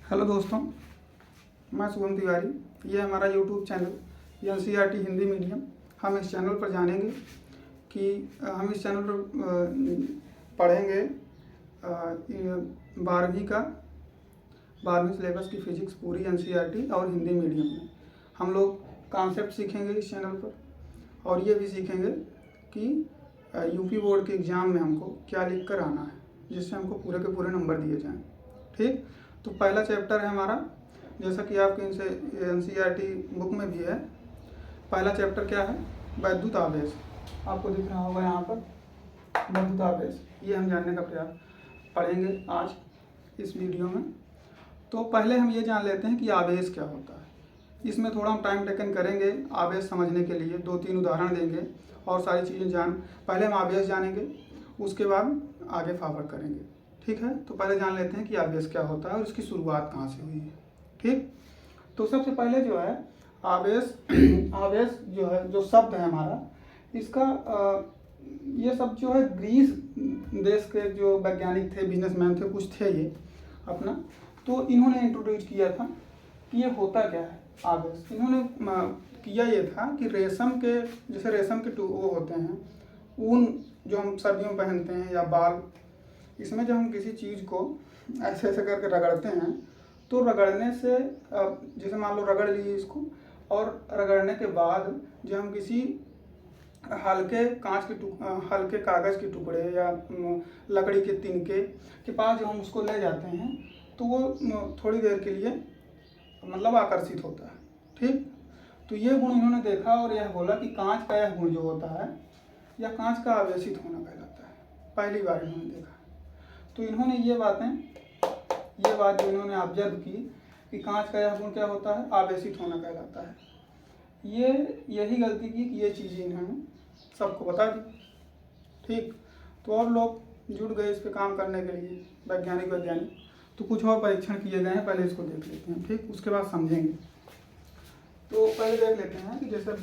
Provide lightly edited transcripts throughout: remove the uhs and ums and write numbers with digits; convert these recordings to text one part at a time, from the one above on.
Hello दोस्तों, मैं शुभम तिवारी। ये हमारा YouTube channel NCERT Hindi medium. हम इस चैनल पर जानेंगे कि हम इस चैनल पर पढ़ेंगे 12वीं सिलेबस की फ़िज़िक्स पूरी एनसीईआरटी और हिंदी मीडियम में। हम लोग कॉन्सेप्ट सीखेंगे इस चैनल पर, और ये भी सीखेंगे कि यूपी बोर्ड के एग्ज़ाम में हमको क्या लिख कर आना है, जिससे हमको पूरे के पूरे नंबर दिए जाएँ। ठीक, तो पहला चैप्टर है हमारा, जैसा कि आपके एनसीईआरटी बुक में भी है। पहला चैप्टर क्या है? वैद्युत आवेश। आपको दिख रहा होगा यहाँ पर वैद्युत आवेश। ये हम जानने का प्रयास पढ़ेंगे आज इस वीडियो में। तो पहले हम ये जान लेते हैं कि आवेश क्या होता है। इसमें थोड़ा हम टाइम टेकन करेंगे आवेश समझने के लिए, 2-3 उदाहरण देंगे और सारी चीज़ें पहले हम आवेश जानेंगे, उसके बाद आगे फॉरवर्ड करेंगे। ठीक है, तो पहले जान लेते हैं कि आवेश क्या होता है और इसकी शुरुआत कहाँ से हुई है। ठीक, तो सबसे पहले जो है आवेश आवेश जो है, जो शब्द है हमारा, इसका ये शब्द जो है ग्रीस देश के जो वैज्ञानिक थे, बिजनेसमैन थे, कुछ थे ये अपना, तो इन्होंने इंट्रोड्यूस किया था कि ये होता क्या है आवेश। इन्होंने किया ये था कि रेशम के, जैसे रेशम के वो होते हैं ऊन जो हम सर्दियों में पहनते हैं, या बाल, इसमें जब हम किसी चीज़ को ऐसे ऐसे करके रगड़ते हैं, तो रगड़ने से जैसे मान लो रगड़ ली इसको, और रगड़ने के बाद जब हम किसी हल्के हल्के कागज़ के टुकड़े या लकड़ी के तिनके के पास जब हम उसको ले जाते हैं, तो वो थोड़ी देर के लिए मतलब आकर्षित होता है। ठीक, तो ये गुण इन्होंने देखा और यह बोला कि कांच का यह गुण जो होता है, या कांच का आवेशित होना कहलाता है। पहली बार इन्होंने देखा, तो इन्होंने ये बात जो इन्होंने ऑब्जर्व की कि कांच का यह गुण क्या होता है, आवेशित होना कहलाता है। यही गलती की कि ये चीज़ें इन्होंने सबको बता दी। ठीक, तो और लोग जुट गए इस पे काम करने के लिए, वैज्ञानिक। तो कुछ और परीक्षण किए गए हैं, पहले इसको देख लेते हैं। ठीक, उसके बाद समझेंगे। तो पहले देख लेते हैं कि जैसे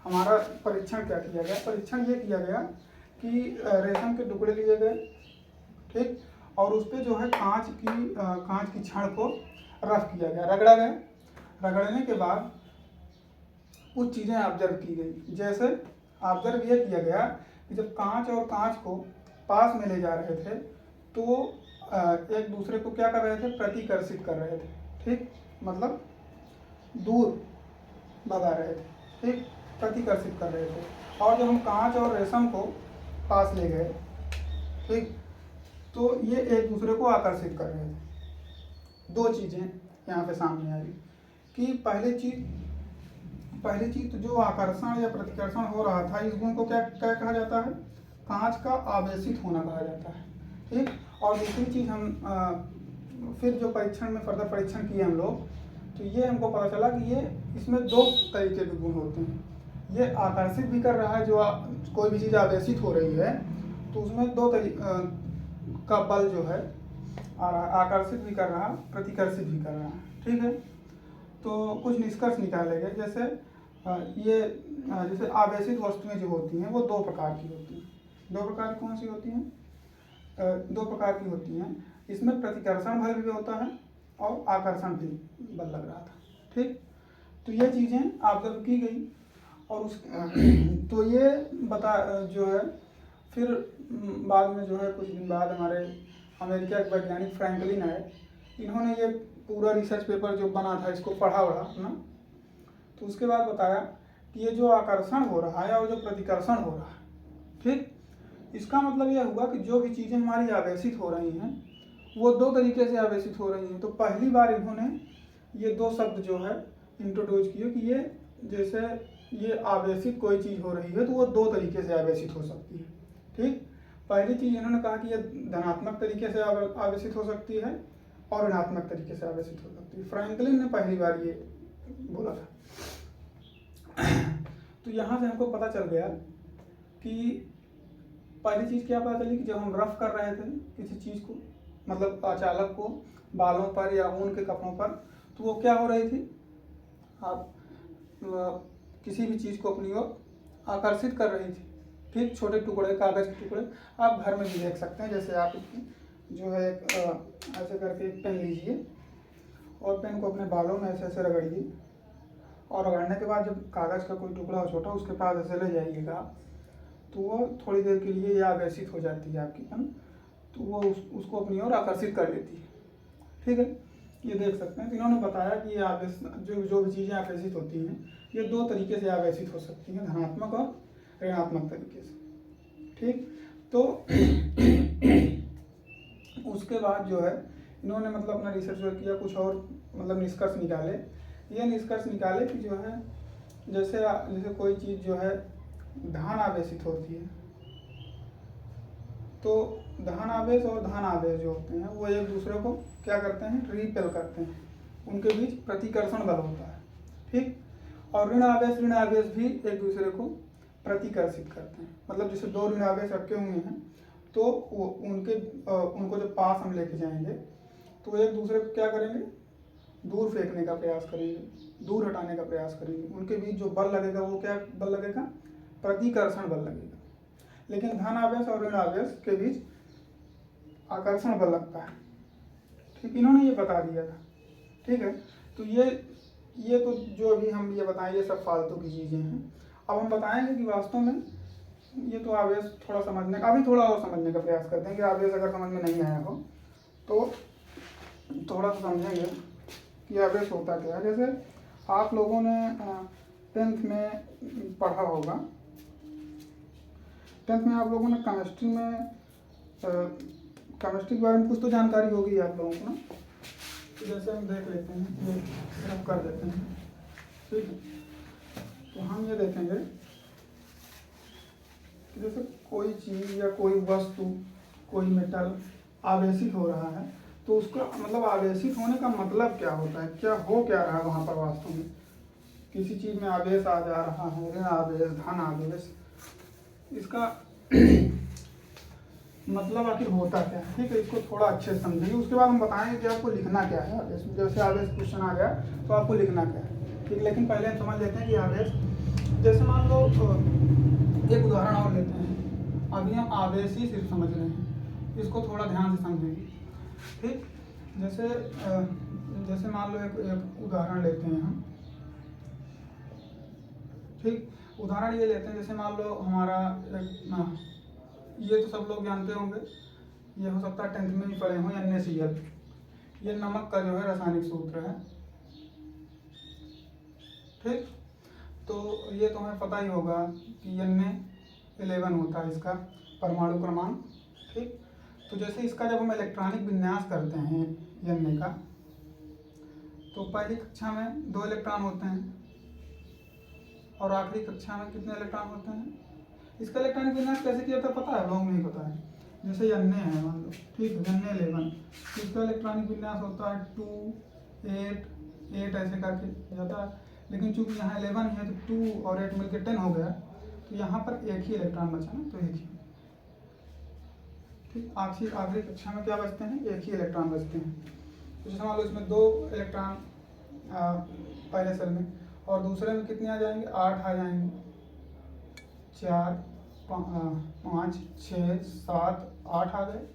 हमारा परीक्षण क्या किया गया। परीक्षण ये किया गया कि रेशम के टुकड़े लिए गए, ठीक, और उस पर जो है कांच की छड़ को रफ किया गया, रगड़ा गया। रगड़ने के बाद कुछ चीज़ें ऑब्जर्व की गई। जैसे ऑब्जर्व ये किया गया कि जब कांच को पास में ले जा रहे थे, तो एक दूसरे को क्या कर रहे थे, प्रतिकर्षित कर रहे थे। ठीक, मतलब दूर भगा रहे थे। ठीक, प्रतिकर्षित कर रहे थे। और जब हम कांच और रेशम को पास ले गए, ठीक, तो ये एक दूसरे को आकर्षित कर रहे थे। दो चीज़ें यहाँ पे सामने आई कि पहली चीज तो जो आकर्षण या प्रतिकर्षण हो रहा था, इस गुण को क्या कहा जाता है, कांच का आवेशित होना कहा जाता है। ठीक, और दूसरी चीज़ हम फिर जो परीक्षण में फर्दर परीक्षण किए हम लोग, तो ये हमको पता चला कि ये इसमें दो तरीके के गुण होते हैं। ये आकर्षित भी कर रहा है, जो कोई भी चीज़ आवेशित हो रही है तो उसमें दो का बल जो है आकर्षित भी कर रहा, प्रतिकर्षित भी कर रहा है। ठीक है, तो कुछ निष्कर्ष निकाले गए। जैसे जैसे आवेशित वस्तुएं जो होती हैं वो दो प्रकार की होती हैं। दो प्रकार कौन सी होती हैं? दो प्रकार की होती हैं। इसमें प्रतिकर्षण बल भी होता है और आकर्षण भी बल लग रहा था। ठीक, तो ये चीज़ें ऑब्जर्व की गई, और तो ये जो है फिर बाद में जो है कुछ दिन बाद हमारे अमेरिका के वैज्ञानिक फ्रैंकलिन आए। इन्होंने ये पूरा रिसर्च पेपर जो बना था, इसको पढ़ा ना, तो उसके बाद बताया कि ये जो आकर्षण हो रहा है और जो प्रतिकर्षण हो रहा है, ठीक, इसका मतलब यह हुआ कि जो भी चीज़ें हमारी आवेशित हो रही हैं वो दो तरीके से आवेशित हो रही हैं। तो पहली बार इन्होंने ये दो शब्द जो है इंट्रोड्यूस किए कि ये जैसे ये आवेशित कोई चीज़ हो रही है तो वो दो तरीके से आवेशित हो सकती है। ठीक, पहली चीज़ इन्होंने कहा कि ये धनात्मक तरीके से आवेशित हो सकती है और ऋणात्मक तरीके से आवेशित हो सकती है। फ्रैंकलिन ने पहली बार ये बोला था। तो यहाँ से हमको पता चल गया कि पहली चीज़ क्या पता चली कि जब हम रफ कर रहे थे किसी चीज़ को, मतलब चालक को बालों पर या ऊन के कपड़ों पर, तो वो क्या हो रही थी, आप किसी भी चीज़ को अपनी ओर आकर्षित कर रही थी। ठीक, छोटे टुकड़े, कागज़ के टुकड़े आप घर में भी देख सकते हैं। जैसे आप जो है ऐसे करके पेन लीजिए और पेन को अपने बालों में ऐसे ऐसे रगड़िए, और रगड़ने के बाद जब कागज़ का कोई टुकड़ा हो छोटा उसके पास ऐसे ले जाइएगा, तो वो थोड़ी देर के लिए या आवेशित हो जाती है आपकी पेन, तो वो उसको अपनी ओर आकर्षित कर लेती है। ठीक है, ये देख सकते हैं। इन्होंने बताया कि ये आवेश जो भी चीज़ें आवेशित होती हैं ये दो तरीके से आवेशित हो सकती हैं, धनात्मक और ऋणात्मक तरीके से। ठीक, तो उसके बाद जो है इन्होंने मतलब अपना रिसर्च किया, कुछ और मतलब निष्कर्ष निकाले। ये निष्कर्ष निकाले कि जो है जैसे कोई चीज़ जो है धन आवेशित होती है, तो धन आवेश और धन आवेश जो होते हैं वो एक दूसरे को क्या करते हैं, रिपेल करते हैं, उनके बीच प्रतिकर्षण बल होता है। ठीक, और ऋण आवेश भी एक दूसरे को प्रतिकर्षित करते हैं। मतलब जैसे दो ऋण आवेश रखे हुए हैं तो उनको जब पास हम लेके जाएंगे तो एक दूसरे को क्या करेंगे, दूर फेंकने का प्रयास करेंगे, दूर हटाने का प्रयास करेंगे। उनके बीच जो बल लगेगा वो क्या बल लगेगा, प्रतिकर्षण बल लगेगा। लेकिन धन आवेश और ऋण आवेश के बीच आकर्षण बल लगता है। ठीक, इन्होंने ये बता दिया था। ठीक है, तो ये तो जो अभी हम ये बताएं ये सब फालतू की चीज़ें हैं। अब हम बताएंगे कि वास्तव में ये तो आवेश थोड़ा और समझने का प्रयास करते हैं कि आवेश अगर समझ में नहीं आया हो तो थोड़ा सा समझेंगे कि आवेश होता क्या है। जैसे आप लोगों ने 10th में पढ़ा होगा, 10th में आप लोगों ने केमिस्ट्री के बारे में कुछ तो जानकारी होगी आप लोगों को ना। तो जैसे हम देख लेते हैं, ये सिर्फ कर देते हैं। ठीक है, तो हम ये देखेंगे कि जैसे कोई चीज़ या कोई वस्तु, कोई मेटल आवेशित हो रहा है तो उसका मतलब आवेशित होने का मतलब क्या होता है, क्या रहा है वहाँ पर वास्तव में। किसी चीज़ में आवेश आ जा रहा है, ऋण आवेश, धन आवेश, इसका मतलब आखिर होता क्या है। ठीक है, इसको थोड़ा अच्छे से समझेंगे, उसके बाद हम बताएंगे कि आपको लिखना क्या है आवेश। जैसे आवेश क्वेश्चन आ गया तो आपको लिखना क्या है। ठीक, लेकिन पहले हम समझ लेते हैं कि आवेश, जैसे मान लो एक उदाहरण और लेते हैं। अभी हम आवेश ही सिर्फ समझ रहे हैं, इसको थोड़ा ध्यान से समझेंगे। ठीक, जैसे मान लो एक उदाहरण लेते हैं हम। ठीक, उदाहरण ये लेते हैं, जैसे मान लो हमारा ये तो सब लोग जानते होंगे, ये हो सकता है 10th में ही पढ़े हों, NaCl। ये नमक का जो है रासायनिक सूत्र है। ठीक, तो ये तो हमें पता ही होगा कि Na11 होता है इसका परमाणु क्रमांक। ठीक, तो जैसे इसका जब हम इलेक्ट्रॉनिक विन्यास करते हैं Na का, तो पहली कक्षा में 2 इलेक्ट्रॉन होते हैं और आखिरी कक्षा में कितने इलेक्ट्रॉन होते हैं। इसका इलेक्ट्रॉनिक विन्यास कैसे किया था पता है, लोगों नहीं पता है। जैसे Na है मान लो, ठीक है, Na11, इसका इलेक्ट्रॉनिक विन्यास होता है 2, 8, 8 ऐसे करके जाता है। लेकिन चूंकि यहाँ 11 है तो 2 और 8 मिलकर 10 हो गया, तो यहाँ पर एक ही इलेक्ट्रॉन बचा ना, तो एक ही। ठीक, आखिरी कक्षा में क्या बचते हैं, एक ही इलेक्ट्रॉन बचते हैं। तो जैसे मान लो इसमें 2 इलेक्ट्रॉन पहले सेल में, और दूसरे में कितने आ जाएंगे, 8 आ जाएंगे, 4, 5, 6, 7, 8 आ गए।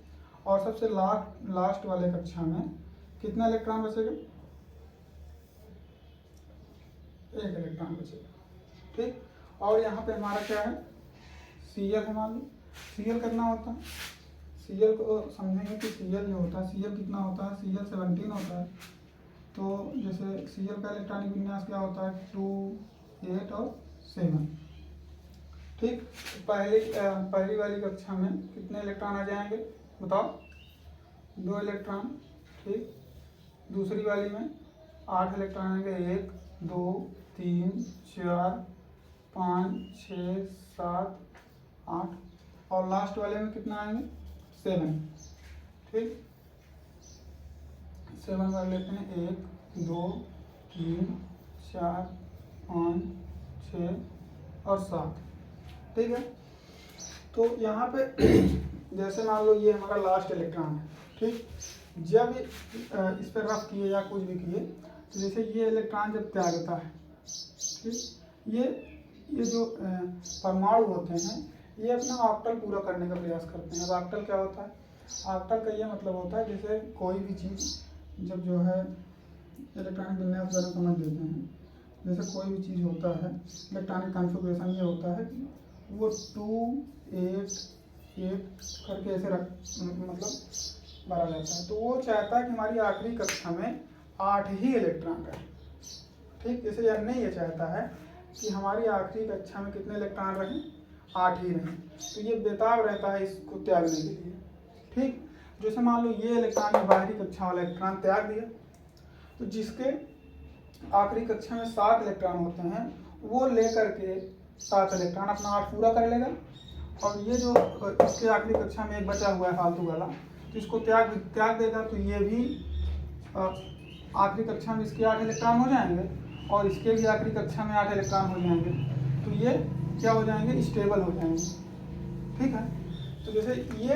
और सबसे लास्ट वाले कक्षा में कितना इलेक्ट्रॉन बचेगा, 1 इलेक्ट्रॉन बचेगा। ठीक, और यहाँ पे हमारा क्या है, Cl है। मान लो Cl कितना होता है, Cl को समझेंगे कि Cl जो होता है, Cl कितना होता है, Cl 17 होता है। तो जैसे Cl का इलेक्ट्रॉनिक विन्यास क्या होता है, 2, 8 और 7। ठीक, पहली वाली कक्षा में कितने इलेक्ट्रॉन आ जाएंगे बताओ, 2 इलेक्ट्रॉन। ठीक, दूसरी वाली में 8 इलेक्ट्रॉन आएंगे, 1, 2, 3, 4, 5, 6, 7, 8, और लास्ट वाले में कितना आएंगे, 7। ठीक, 7 कर लेते हैं, 1, 2, 3, 4, 5, 6 और 7। ठीक है, तो यहाँ पे जैसे मान लो ये हमारा लास्ट इलेक्ट्रॉन है। ठीक, जब इस पर रफ किए या कुछ भी किए तो जैसे ये इलेक्ट्रॉन जब त्यागता है, ठीक, ये जो परमाणु होते हैं ये अपना ऑक्टल पूरा करने का प्रयास करते हैं। अब ऑक्टल क्या होता है, ऑक्टल का ये मतलब होता है जैसे कोई भी चीज़ जब जो है इलेक्ट्रॉनिक विन्यास जरा समझ लेते हैं। जैसे कोई भी चीज़ होता है, इलेक्ट्रॉनिक कॉन्फ़िगरेशन ये होता है कि वो 2 8 8 करके ऐसे मतलब भरा जाता है। तो वो चाहता है कि हमारी आखिरी कक्षा में 8 ही इलेक्ट्रॉन रहे। ठीक, जैसे अन्य ये चाहता है कि हमारी आखिरी कक्षा में कितने इलेक्ट्रॉन रहें, 8 ही रहें। तो ये बेताब रहता है इसको त्यागने के लिए। ठीक, जैसे मान लो ये इलेक्ट्रॉन ने बाहरी कक्षा वाला इलेक्ट्रॉन त्याग दिया, तो जिसके आखिरी कक्षा में 7 इलेक्ट्रॉन होते हैं वो लेकर के 7 इलेक्ट्रॉन अपना 8 पूरा कर लेगा। और ये जो इसके आखिरी कक्षा में एक बचा हुआ है फालतू वाला, तो इसको त्याग देगा। तो ये भी आखिरी कक्षा में इसके 8 इलेक्ट्रॉन हो जाएंगे और इसके भी आखिरी कक्षा में 8 इलेक्ट्रॉन हो जाएंगे। तो ये क्या हो जाएंगे, स्टेबल हो जाएंगे। ठीक है, तो जैसे ये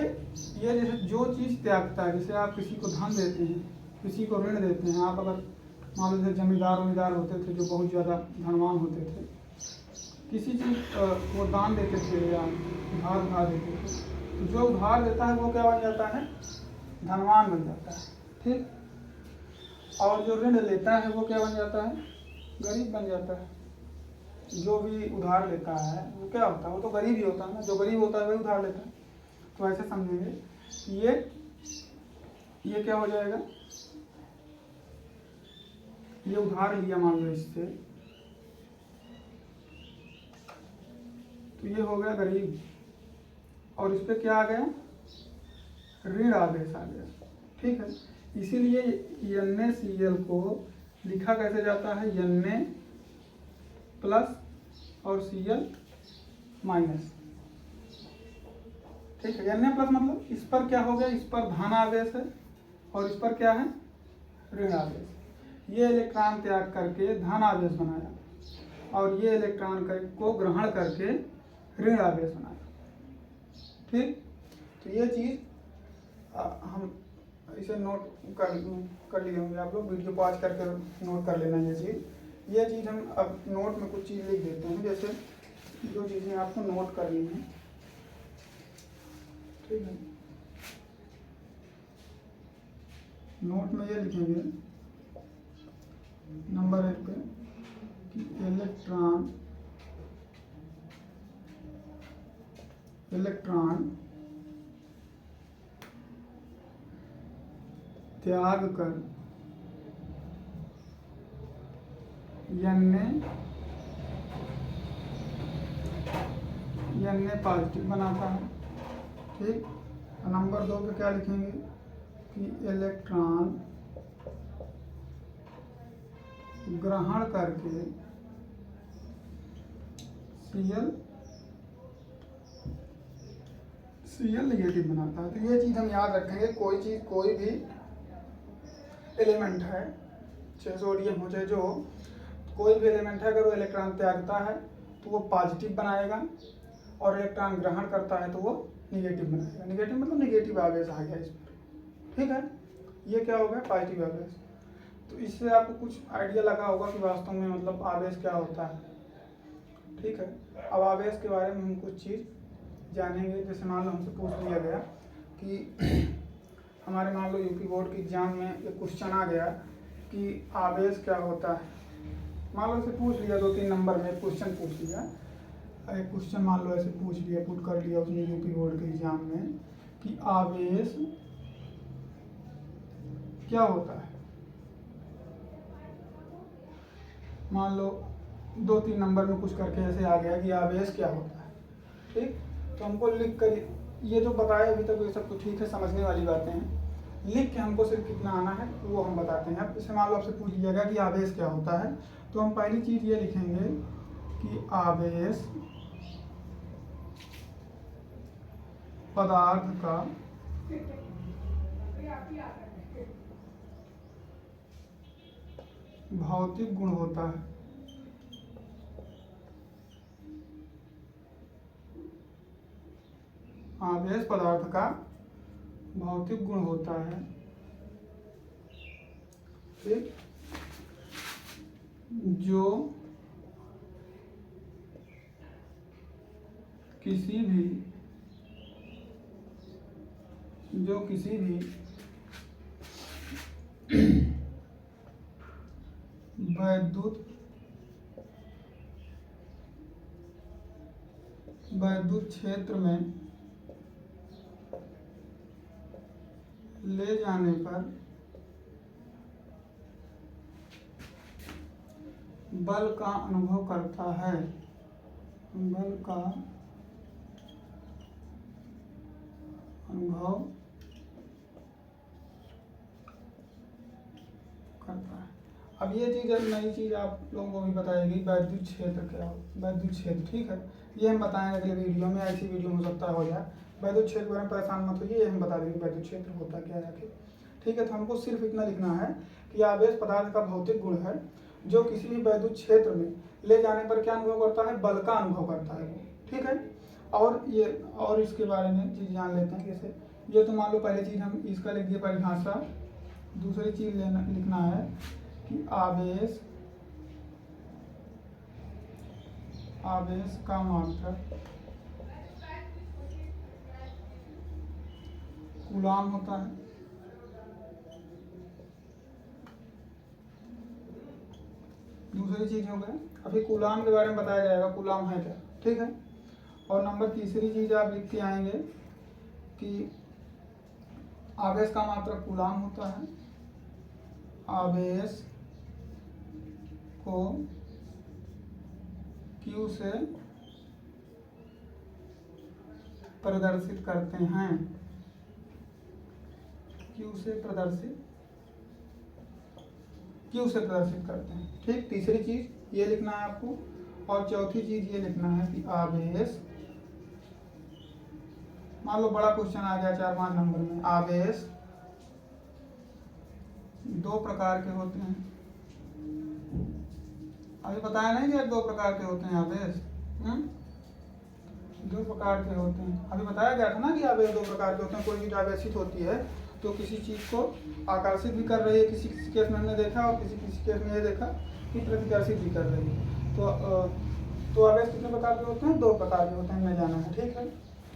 जैसे जो चीज़ त्यागता है, जैसे आप किसी को धन देते हैं, किसी को ऋण देते हैं। आप अगर मान लो जैसे जमींदार होते थे जो बहुत ज़्यादा धनवान होते थे, किसी चीज़ वो दान देते थे या उधार देते थे, तो जो उधार देता है वो क्या बन जाता है, धनवान बन जाता है। ठीक, और जो ऋण लेता है वो क्या बन जाता है, गरीब बन जाता है। जो भी उधार लेता है वो क्या होता है, वो तो गरीब ही होता है ना। जो गरीब होता है वही उधार लेता है। तो ऐसे समझेंगे कि ये क्या हो जाएगा, ये उधार लिया मान लो इससे, तो ये हो गया गरीब, और इस पर क्या आ गया, ऋण आदेश आ गया। ठीक है, इसीलिए NaCl को लिखा कैसे जाता है, Na प्लस और Cl माइनस। ठीक है, Na प्लस मतलब इस पर क्या हो गया, इस पर धन आवेश है और इस पर क्या है, ऋण आवेश। ये इलेक्ट्रॉन त्याग करके धन आवेश बनाया और ये इलेक्ट्रॉन को ग्रहण करके ऋण आवेश बनाया। ठीक, तो ये चीज़ हम इसे नोट कर लिए होंगे आप लोग। वीडियो पॉज करके नोट कर लेना ये चीज़ हम अब नोट में कुछ चीज़ लिख देते हैं। जैसे जो चीज़ें आपको नोट करनी है, ठीक है, नोट में ये लिखेंगे नंबर 1 पे कि इलेक्ट्रॉन त्याग कर Na पॉजिटिव बनाता है। ठीक, नंबर 2 पे क्या लिखेंगे कि इलेक्ट्रॉन ग्रहण करके Cl निगेटिव बनाता है। तो ये चीज़ हम याद रखेंगे। कोई भी एलिमेंट है, चाहे सोडियम हो चाहे जो, कोई भी एलिमेंट है, अगर वो इलेक्ट्रॉन त्यागता है तो वो पॉजिटिव बनाएगा और इलेक्ट्रॉन ग्रहण करता है तो वो निगेटिव बनाएगा। निगेटिव मतलब निगेटिव आवेश आ गया इस पर। ठीक है, ये क्या हो गया, पॉजिटिव आवेश। तो इससे आपको कुछ आइडिया लगा होगा कि वास्तव में मतलब आवेश क्या होता है। ठीक है, अब आवेश के बारे में हम कुछ चीज़ जानेंगे। जैसे मान लो हमसे पूछ लिया गया कि हमारे मान लो यूपी बोर्ड के एग्जाम में एक क्वेश्चन आ गया कि आवेश क्या होता है। मान लो इसे पूछ लिया, 2-3 नंबर में क्वेश्चन पूछ लिया, एक क्वेश्चन मान लो ऐसे पूछ लिया, पुट कर लिया उसने यूपी बोर्ड के एग्जाम में कि आवेश क्या होता है। मान लो 2-3 नंबर में कुछ करके ऐसे आ गया कि आवेश क्या होता है। ठीक, तो हमको लिख कर, ये जो बताया अभी तक ये सब तो ठीक है, समझने वाली बातें हैं। लिख के हमको सिर्फ कितना आना है वो हम बताते हैं। अब जैसे मान लो आपसे पूछ लिया गया कि आवेश क्या होता है, तो हम पहली चीज़ ये लिखेंगे कि आवेश पदार्थ का भौतिक गुण होता है। आवेश पदार्थ का भौतिक गुण होता है। ठीक, जो किसी भी वैद्युत क्षेत्र में ले जाने पर बल का अनुभव करता है, बल का अनुभव करता है। अब ये चीज़ अब नई चीज़ आप लोगों को भी बताएगी, वैद्युत क्षेत्र क्या हो, वैद्युत क्षेत्र, ठीक है। ये हम बताएंगे अगले वीडियो में, ऐसी वीडियो हो सकता है हो जाए। वैद्युत क्षेत्र के बारे में परेशान मत होइए, ये हम बता देंगे वैद्युत क्षेत्र होता क्या है आखिर, ठीक है। तो हमको सिर्फ इतना लिखना है कि आवेश पदार्थ का भौतिक गुण है जो किसी भी वैद्युत क्षेत्र में ले जाने पर क्या अनुभव करता है, बल का अनुभव करता है वो, ठीक है। और इसके बारे में चीज़ जान लेते हैं कैसे। ये तो मान लो पहली चीज़ हम इसका लिख दिए परिभाषा। दूसरी चीज़ लिखना है कि आवेश का मात्रक कूलाम होता है। दूसरी चीज हो गया, अभी कूलाम के बारे में बताया जाएगा, कूलाम है क्या, ठीक है। और नंबर तीसरी चीज आप लिख के आएंगे कि आवेश का मात्रक कूलाम होता है। आवेश को Q से प्रदर्शित करते हैं, Q से प्रदर्शित करते हैं, ठीक। तीसरी चीज ये लिखना है आपको, और चौथी चीज ये लिखना है कि आवेश, मान लो बड़ा क्वेश्चन आ गया 4-5 नंबर में, आवेश 2 प्रकार के होते हैं। अभी बताया नहीं कि 2 प्रकार के होते हैं आवेश, 2 प्रकार के होते हैं। अभी बताया गया था ना कि आवेश 2 प्रकार के होते हैं। कोई चीज आवेशित होती है तो किसी चीज को आकर्षित भी कर रही है, किसी किसी केस में हमने देखा, और किसी किसी केस में ये देखा कि प्रतिकर्षित भी कर रही है। तो आवेश कितने प्रकार के होते हैं, 2 प्रकार के होते हैं, हमें जाना है, ठीक है।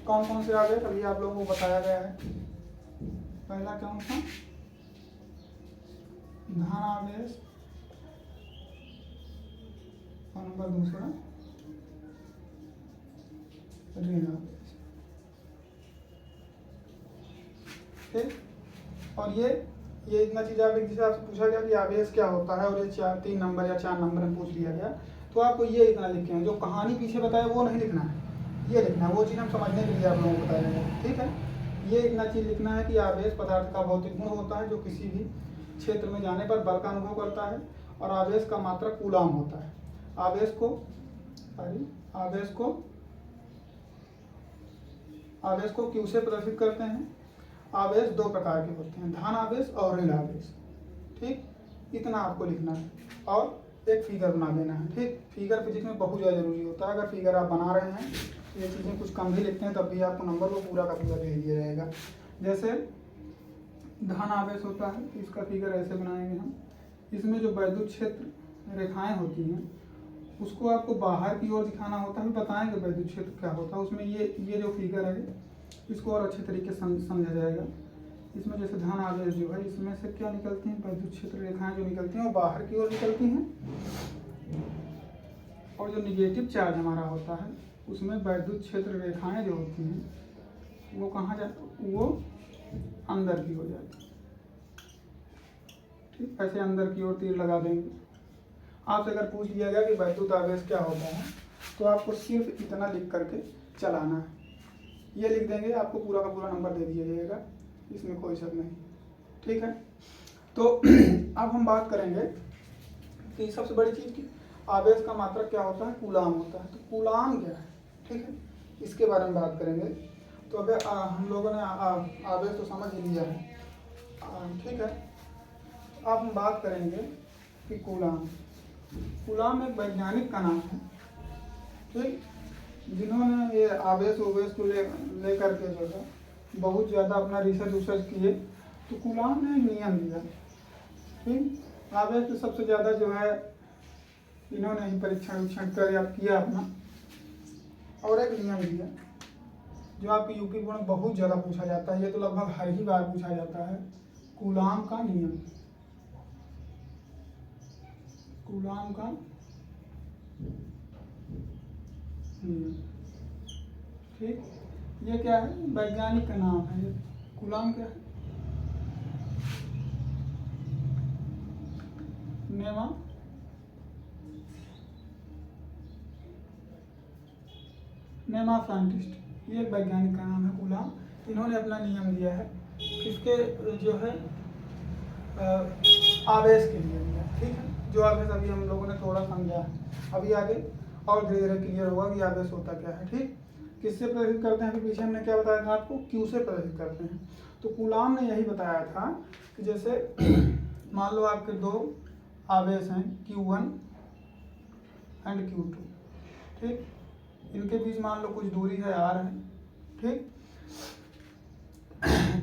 कौन कौन से आवेश अभी आप लोगों को बताया गया है। पहला कौन था, धन आवेश, और नंबर दूसरा ऋण आवेश, ठीक। और ये इतना चीज आप एक जैसे आपसे पूछा गया कि आवेश क्या होता है, और ये 3 नंबर या 4 नंबर में पूछ लिया गया, तो आपको ये इतना लिखे हैं। जो कहानी पीछे बताया वो नहीं लिखना है, ये लिखना है, वो चीज़ हम समझने के लिए आप लोगों को बताया गया, ठीक है। ये इतना चीज लिखना है कि आवेश पदार्थ का भौतिक गुण होता है जो किसी भी क्षेत्र में जाने पर बल का अनुभव करता है, और आवेश का मात्रक कूलाम होता है। आवेश को Q से प्रदर्शित करते हैं। आवेश 2 प्रकार के होते हैं, धन आवेश और ऋण आवेश, ठीक। इतना आपको लिखना है, और एक फिगर बना देना है, ठीक। फिगर फिजिक्स में बहुत ज़्यादा जरूरी होता है। अगर फिगर आप बना रहे हैं, ये चीज़ें कुछ कम भी लिखते हैं तब भी आपको नंबर वो पूरा का पूरा दे दिया जाएगा। जैसे धन आवेश होता है, इसका फिगर ऐसे बनाएंगे हम। इसमें जो वैद्युत क्षेत्र रेखाएं होती हैं उसको आपको बाहर की ओर दिखाना होता है। हम बताएंगे वैद्युत क्षेत्र क्या होता है। उसमें ये जो फिगर है इसको और अच्छे तरीके से समझा जाएगा। इसमें जैसे धन आवेश जो है, इसमें से क्या निकलती हैं, वैद्युत क्षेत्र रेखाएं जो निकलती हैं वो बाहर की ओर निकलती हैं, और जो निगेटिव चार्ज हमारा होता है उसमें वैद्युत क्षेत्र रेखाएं जो होती हैं वो कहाँ जाती, वो अंदर की हो जाती है, ठीक। ऐसे अंदर की ओर तीर लगा देंगे। आपसे अगर पूछ लिया गया कि वैद्युत आवेश क्या होता है, तो आपको सिर्फ इतना लिख करके चलाना है। ये लिख देंगे, आपको पूरा का पूरा नंबर दे दिया जाएगा, इसमें कोई शक नहीं, ठीक है। तो अब हम बात करेंगे कि सबसे बड़ी चीज़ की आवेश का मात्रक क्या होता है, कूलाम होता है। तो कूलाम क्या है, ठीक है, इसके बारे में बात करेंगे। तो अगर हम लोगों ने आवेश तो समझ ही लिया है, ठीक है। अब हम बात करेंगे कि कूलाम एक वैज्ञानिक का नाम है, ठीक, जिन्होंने ये आवेश को ले करके जो है बहुत ज़्यादा अपना रिसर्च किए। तो कूलाम ने नियम दिया, ठीक। आवेश तो सबसे ज़्यादा जो है इन्होंने ही परीक्षण कर किया अपना, और एक नियम दिया जो आपकी यूपी बोर्ड में बहुत ज़्यादा पूछा जाता है। ये तो लगभग हर ही बार पूछा जाता है, कूलाम का नियम। कूलाम का नियम। ठीक, ये क्या है, वैज्ञानिक का नाम है। ये कूलाम क्या है, नेम ऑफ साइंटिस्ट, ये एक वैज्ञानिक का नाम है कूलाम। इन्होंने अपना नियम दिया है किसके, जो है आवेश के लिए दिया। ठीक है, जो आवेश अभी हम लोगों ने थोड़ा समझा है, अभी आगे और धीरे धीरे क्लियर होगा कि आवेश होता क्या है। ठीक, किससे प्रदर्शित करते हैं, फिर पीछे हमने क्या बताया था आपको, क्यू से प्रदर्शित करते हैं। तो कूलाम ने यही बताया था कि जैसे मान लो आपके दो आवेश हैं Q1 एंड Q2। ठीक, इनके बीच मान लो कुछ दूरी है R है। ठीक,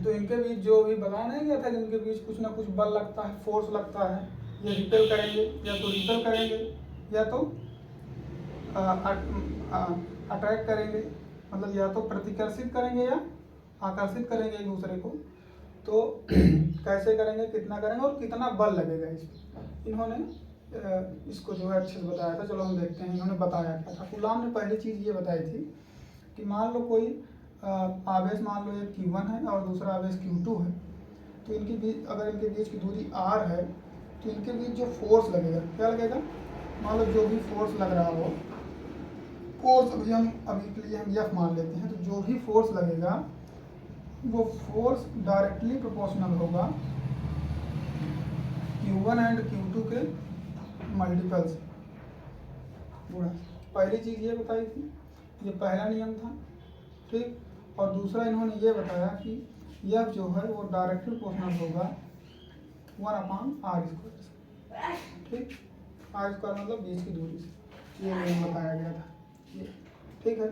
तो इनके बीच जो भी बताया नहीं गया था कि इनके बीच कुछ ना कुछ बल लगता है, फोर्स लगता है। ये रिपेल करेंगे, या तो रिपेल करेंगे, या तो अट्रैक्ट करेंगे, मतलब या तो प्रतिकर्षित करेंगे या आकर्षित करेंगे एक दूसरे को। तो कैसे करेंगे, कितना करेंगे और कितना बल लगेगा इसमें, इन्होंने इसको जो है अच्छे से बताया था। चलो हम देखते हैं इन्होंने बताया क्या था। कूलाम ने पहली चीज़ ये बताई थी कि मान लो कोई आवेश, मान लो एक Q1 है और दूसरा आवेश Q2 है, तो इनके बीच, अगर इनके बीच की दूरी R है, तो इनके बीच जो फोर्स लगेगा, क्या लगेगा, मान लो जो भी फोर्स लग रहा हो, फोर्स अभी के लिए हम F मान लेते हैं, तो जो भी फोर्स लगेगा वो फोर्स डायरेक्टली प्रोपोर्शनल होगा Q1 एंड Q2 के मल्टीपल्स गुणा। पहली चीज़ ये बताई थी, ये पहला नियम था। ठीक, और दूसरा इन्होंने ये बताया कि यह जो है वो डायरेक्टली प्रोपोर्शनल होगा 1/r²। ठीक, r² मतलब बीच की दूरी से, ये नियम बताया गया था ये। ठीक है,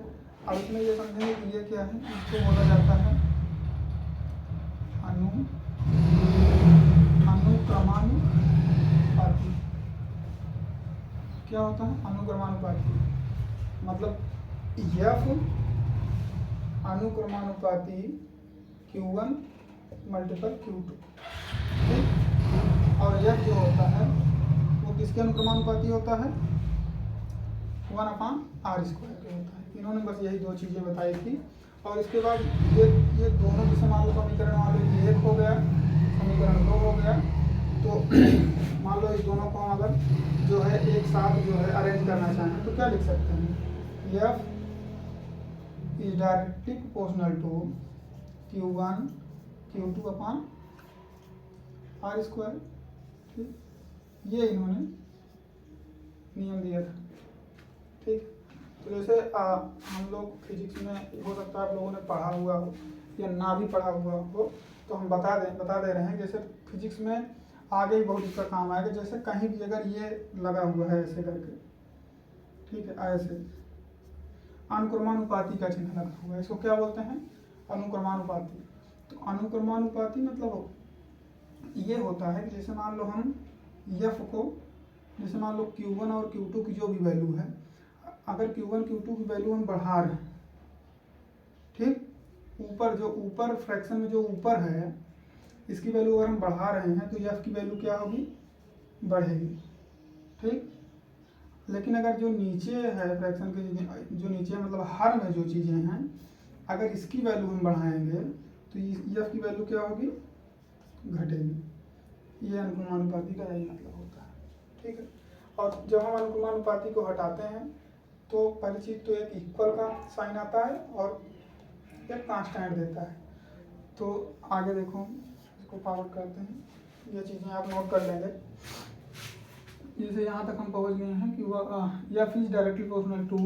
अब इसमें ये समझेंगे कि ये क्या है, इसको बोला जाता है अनुक्रमानुपाती। क्या होता है अनुक्रमानुपाती, मतलब F अनुक्रमानुपाती Q1 मल्टीपल Q2। ठीक, और यह जो होता है वो किसके अनुक्रमानुपाती होता है, 1/r² के होता है। इन्होंने बस यही दो चीज़ें बताई थी। और इसके बाद ये दोनों जैसे मान लो समीकरण, मान लो ये 1 हो गया, समीकरण 2 हो गया, तो मान लो इस दोनों को हम अगर जो है एक साथ जो है अरेंज करना चाहें तो क्या लिख सकते हैं, F is directly proportional to Q1 Q2/r²। ठीक, ये इन्होंने नियम दिया था। ठीक, तो जैसे हम लोग फिजिक्स में, हो सकता है आप लोगों ने पढ़ा हुआ हो या ना भी पढ़ा हुआ हो, तो हम बता दे रहे हैं। जैसे फिजिक्स में आगे ही बहुत इसका काम आएगा। जैसे कहीं भी अगर ये लगा हुआ है ऐसे करके, ठीक है, ऐसे अनुक्रमानुपाती का चिन्ह लगा हुआ है, इसको क्या बोलते हैं, अनुक्रमानुपाती। तो अनुक्रमानुपाती मतलब ये होता है कि जैसे मान लो हम F को, जैसे मान लो Q1 और Q2 की जो भी वैल्यू है, अगर Q1 Q2 की वैल्यू हम बढ़ा रहे हैं, ठीक, ऊपर जो ऊपर फ्रैक्शन में जो ऊपर है इसकी वैल्यू अगर हम बढ़ा रहे हैं तो F की वैल्यू क्या होगी, बढ़ेगी। ठीक, लेकिन अगर जो नीचे है फ्रैक्शन के, जो नीचे मतलब हर में जो चीज़ें हैं, अगर इसकी वैल्यू हम बढ़ाएंगे तो F की वैल्यू क्या होगी, घटेगी। ये अनुक्रमानुपाती का यही मतलब होता है। ठीक है, और जब हम अनुक्रमानुपाती को हटाते हैं तो पहली चीज़ तो एक इक्वल का साइन आता है और एक कांस्टेंट देता है। तो आगे देखो, इसको पावर करते हैं, ये चीज़ें आप नोट कर लेंगे। जैसे यहाँ तक हम पहुँच गए हैं कि F is directly proportional to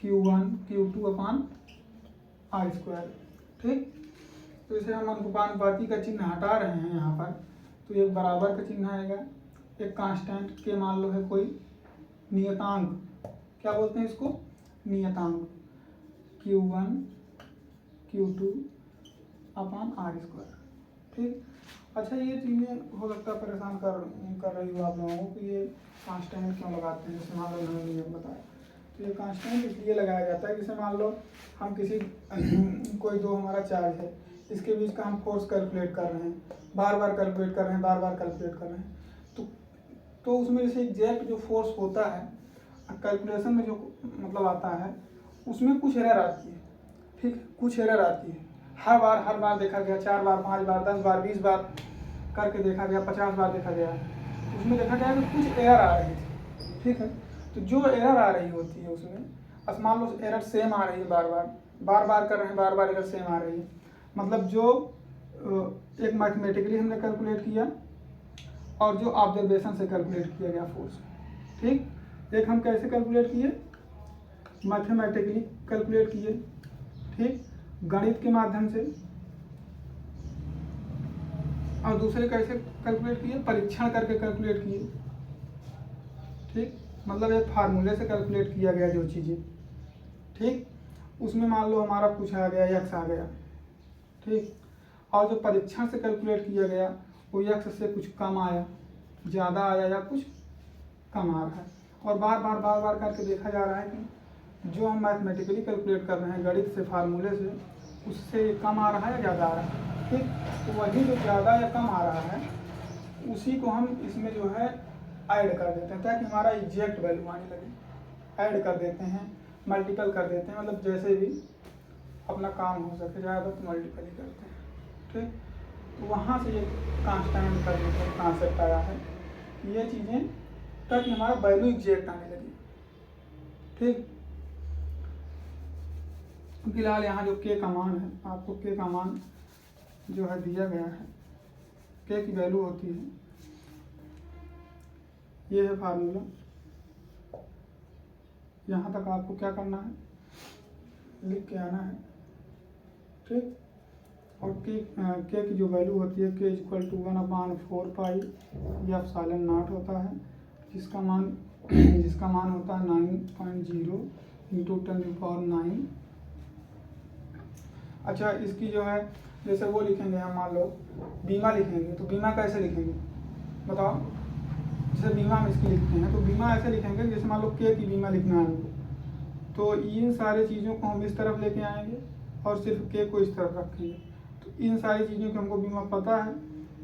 Q1 Q2/r²। ठीक, तो जैसे हम अनुपाती का चिन्ह हटा रहे हैं यहाँ पर, तो एक बराबर का चिन्ह आएगा, एक कांस्टेंट के मान लो है कोई नियतांक, क्या बोलते हैं इसको, नियतांक Q1 Q2/r²। ठीक, अच्छा ये चीज़ें हो सकता है परेशान कर रही हो आप लोगों को कि ये कांस्टेंट क्यों लगाते हैं। जैसे मान लो इन्होंने नियम बताया, तो ये कांस्टेंट इसलिए लगाया जाता है, जैसे मान लो हम किसी कोई दो हमारा चार्ज है, इसके बीच का हम फोर्स कैलकुलेट कर रहे हैं, बार बार कैलकुलेट कर रहे हैं, तो तो उसमें जैसे एग्जैक्ट जो फोर्स होता है कैलकुलेशन में जो मतलब आता है उसमें कुछ एरर आती है, ठीक, कुछ एरर आती है। हर बार देखा गया, 4 बार 5 बार 10 बार 20 बार करके देखा गया, 50 बार देखा गया, उसमें देखा गया कि कुछ एरर आ रही थी, ठीक है। तो जो एरर आ रही होती है उसमें, अब मान लो एरर सेम आ रही है, बार बार कर रहे हैं, बार एरर सेम आ रही है, मतलब जो एक मैथमेटिकली हमने कैलकुलेट किया और जो ऑब्जर्वेशन से कैलकुलेट किया गया फोर्स, ठीक। एक हम कैसे कैलकुलेट किए, मैथमेटिकली कैलकुलेट किए, ठीक, गणित के माध्यम से, और दूसरे कैसे कैलकुलेट किए, परीक्षण करके कैलकुलेट किए, ठीक, मतलब एक फार्मूले से कैलकुलेट किया गया जो चीज़ें, ठीक, उसमें मान लो हमारा कुछ आ गया, यक्स आ गया, ठीक, और जो परीक्षण से कैलकुलेट किया गया वो यक्स से कुछ कम आया, ज़्यादा आया या कुछ कम आ रहा है, और बार बार करके देखा जा रहा है कि जो हम मैथमेटिकली कैलकुलेट कर रहे हैं गणित से, फार्मूले से, उससे कम आ रहा है या ज़्यादा आ रहा है, ठीक। तो वही जो ज़्यादा या कम आ रहा है उसी को हम इसमें जो है ऐड कर देते हैं ताकि हमारा एग्जैक्ट वैल्यू आने लगे। ऐड कर देते हैं, मल्टीपल कर देते हैं, मतलब जैसे भी अपना काम हो सके, ज़्यादा तो मल्टीपल ही करते हैं, ठीक। तो वहाँ से ये कांस्टेंट का जो कॉन्सेप्ट आया है, ये चीज़ें ताकि हमारा वैल्यू एग्जैक्ट आने लगे, ठीक। फिलहाल यहाँ जो के का मान है, आपको के का मान जो है दिया गया है, के की वैल्यू होती है, ये है फार्मूला। यहाँ तक आपको क्या करना है, लिख के आना है, ठीक। और के की जो वैल्यू होती है, के इक्वल टू 1/4 पाई या एप्सिलॉन नॉट होता है, जिसका मान होता है 9.0 इंटू 10⁹। अच्छा, इसकी जो है जैसे वो लिखेंगे हम, मान लो बीमा लिखेंगे, तो बीमा कैसे लिखेंगे बताओ। जैसे बीमा हम इसकी लिखते हैं तो बीमा ऐसे लिखेंगे, जैसे मान लो के की बीमा लिखना है हमको, तो इन सारी चीज़ों को हम इस तरफ लेके आएंगे और सिर्फ के को इस तरफ रखेंगे। तो इन सारी चीज़ों की हमको बीमा पता है,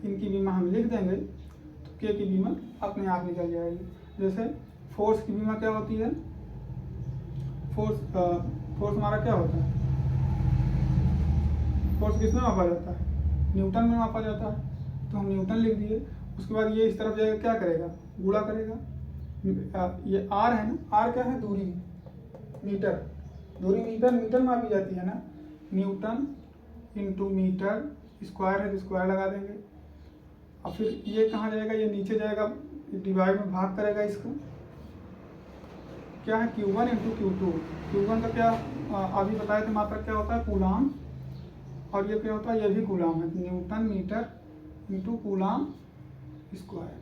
इनकी बीमा हम लिख देंगे, तो के की बीमा अपने आप निकल जाएगी। जैसे फोर्स की बीमा क्या होती है, फोर्स हमारा क्या होता है, फोर्स किस में मापा जाता है, न्यूटन में मापा जाता है, तो हम न्यूटन लिख दिए। उसके बाद ये इस तरफ जाएगा, क्या करेगा, गुणा करेगा, ये आर है ना, आर क्या है, दूरी, मीटर, दूरी मीटर मापी जाती है ना, न्यूटन इंटू मीटर, स्क्वायर है तो स्क्वायर लगा देंगे। और फिर ये कहाँ जाएगा, ये नीचे जाएगा, डिवाइड में भाग करेगा इसको, क्या है Q1 इंटू Q2। Q1 का क्या अभी बताए थे मात्रक क्या होता है, कूलाम, और ये क्या होता है, ये भी कूलाम है, newton metre into coulomb square,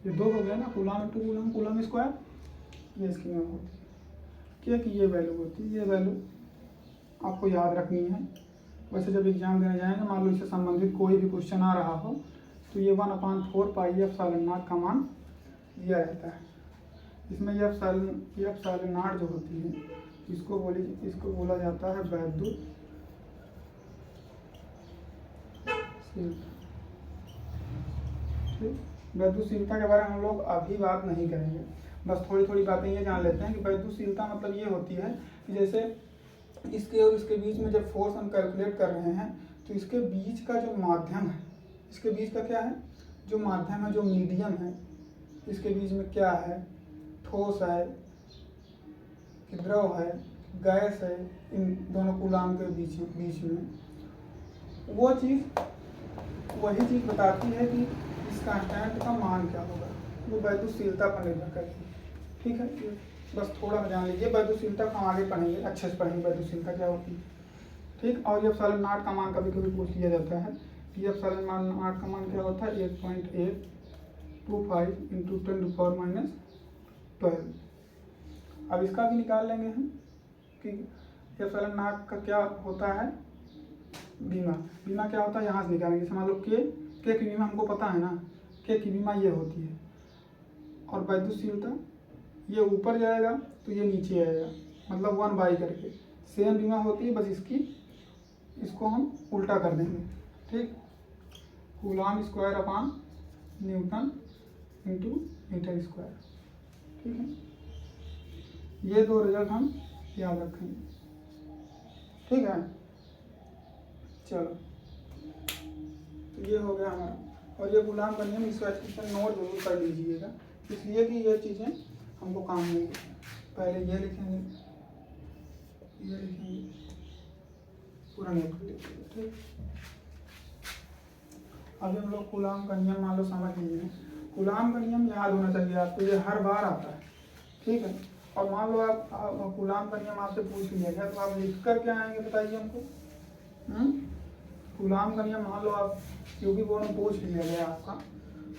ये दो हो गया ना, coulomb into coulomb, coulomb square, ये इसकी में होती है, क्या कि ये वैल्यू होती है। ये वैल्यू आपको याद रखनी है। वैसे जब एग्जाम देने जाएंगे, मान लो इससे संबंधित कोई भी क्वेश्चन आ रहा हो, तो ये 1/4 पाई एप्सिलॉन नॉट का मान दिया रहता है। इसमें ये एप्सिलॉन नॉट जो होती है, इसको बोला जाता है वैद्युत वैद्युशीलता के बारे में हम लोग अभी बात नहीं करेंगे, बस थोड़ी थोड़ी बातें ये जान लेते हैं कि वैद्युशीलता मतलब ये होती है कि जैसे इसके और इसके बीच में जब फोर्स हम कैलकुलेट कर रहे हैं, तो इसके बीच का जो माध्यम है, इसके बीच का क्या है, जो माध्यम है, जो मीडियम है, इसके बीच में क्या है, ठोस है कि द्रव है, गैस है, इन दोनों कूलाम के बीच में वो चीज़, वही चीज़ बताती है कि इस कांस्टेंट का मान क्या होगा, वो वैद्युशीलता पर निर्भर करती है, ठीक है। ये बस थोड़ा जान लीजिए, वैद्युशीलता को हम आगे पढ़ेंगे, अच्छे से पढ़ेंगे वैद्युशीलता क्या होती है, ठीक। और ये एप्सिलॉन नॉट का मान कभी कभी पूछ लिया जाता है, ये एप्सिलॉन नॉट का मान क्या होता है, 8.825 इंटू 10⁻12। अब इसका भी निकाल लेंगे हम कि एप्सिलॉन नॉट का क्या होता है, बीमा क्या होता है, यहाँ से निकालेंगे। जैसे मान लो के की बीमा हमको पता है ना, के की बीमा ये होती है, और वैद्युशीलता ये ऊपर जाएगा तो ये नीचे आएगा, मतलब 1/, करके सेम बीमा होती है, बस इसको हम उल्टा कर देंगे, ठीक। Coulomb square upon newton into metre square. ठीक है, ये दो रिजल्ट हम याद रखेंगे। ठीक है, चलो तो ये हो गया हमारा। और ये गुलाम का नियम, इसका एक्सप्रेशन नोट जरूर कर लीजिएगा, इसलिए कि ये चीज़ें हमको काम नहीं। पहले ये लिखेंगे, ये लिखेंगे, पूरा नोट कर लीजिएगा। ठीक, अभी हम लोग गुलाम का नियम मान लो समझ लीजिए। गुलाम का नियम याद होना चाहिए आपको, ये हर बार आता है। ठीक है, और मान लो आप गुलाम का नियम आपसे पूछ लिया गया तो आप लिख कर क्या आएंगे बताइए हमको। गुलाम का नियम मान लो आप यूपी बोर्ड में पूछ लिया गया आपका,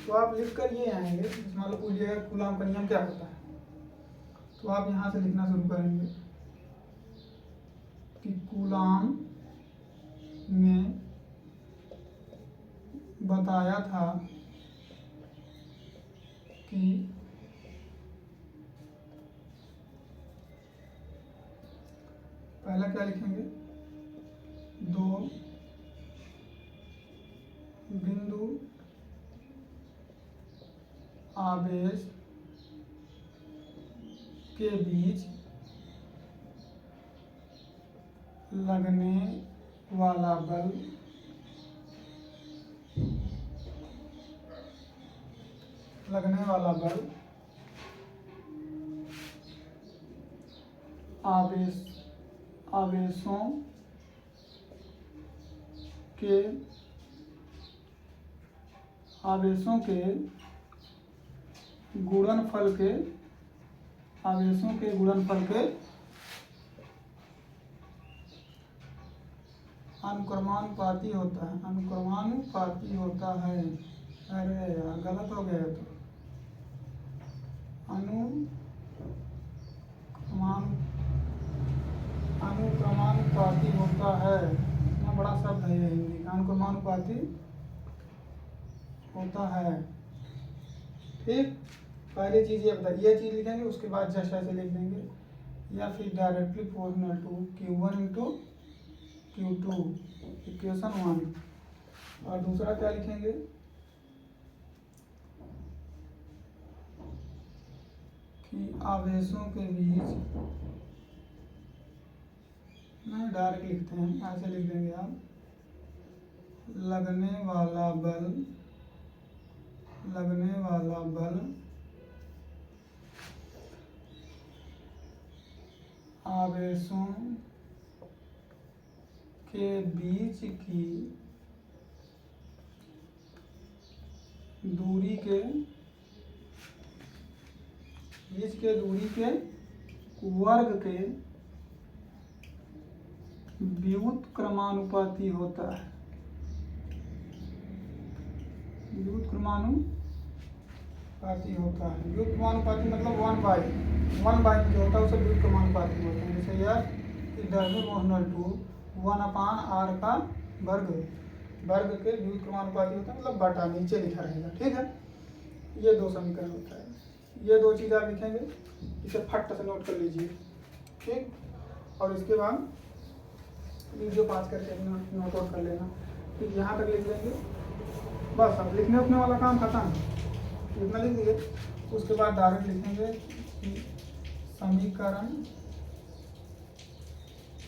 तो आप लिख कर ये आएंगे। मान लो पूछ लिया गया गुलाम का नियम क्या होता है, तो आप यहाँ से लिखना शुरू करेंगे कि गुलाम ने बताया था कि पहला क्या लिखेंगे, दो बिंदु आवेश के बीच लगने वाला बल आवेशों के गुणनफल के अनुक्रमानुपाती होता है। अरे यार गलत हो गया तो अनुक्रमानुपाती होता है। इतना बड़ा शब्द है ये हिंदी का, अनुक्रमानुपाती होता है। ठीक, पहली चीज़ ये बताइए, ये चीज़ लिखेंगे, उसके बाद जस्ट ऐसे लिख देंगे, या फिर directly proportional to Q1 into Q2, equation 1। और दूसरा क्या लिखेंगे कि आवेशों के बीच, नहीं डायरेक्ट लिखते हैं, ऐसे लिख देंगे आप, लगने वाला बल आवेशों के बीच की दूरी के वर्ग के व्युत्क्रमानुपाती होता है। व्युत्क्रमानुपाती मतलब 1/1 जो होता है उसे व्युत्क्रमानुपाती होता है। जैसे यार इक्वल टू 1/r का वर्ग के व्युत्क्रमानुपाती होता है, मतलब बटा नीचे लिखा रहेगा। ठीक है, ये दो समीकरण होता है। ये दो चीज़ आप लिखेंगे, इसे फट से नोट कर लीजिए। ठीक, और इसके बाद वीडियो पास करके नोट आउट कर लेना। फिर यहाँ तक लिख देंगे, बस अब लिखने उठने वाला काम खत्म। इतना लिख दिए, उसके बाद डायरेक्ट लिखेंगे कि समीकरण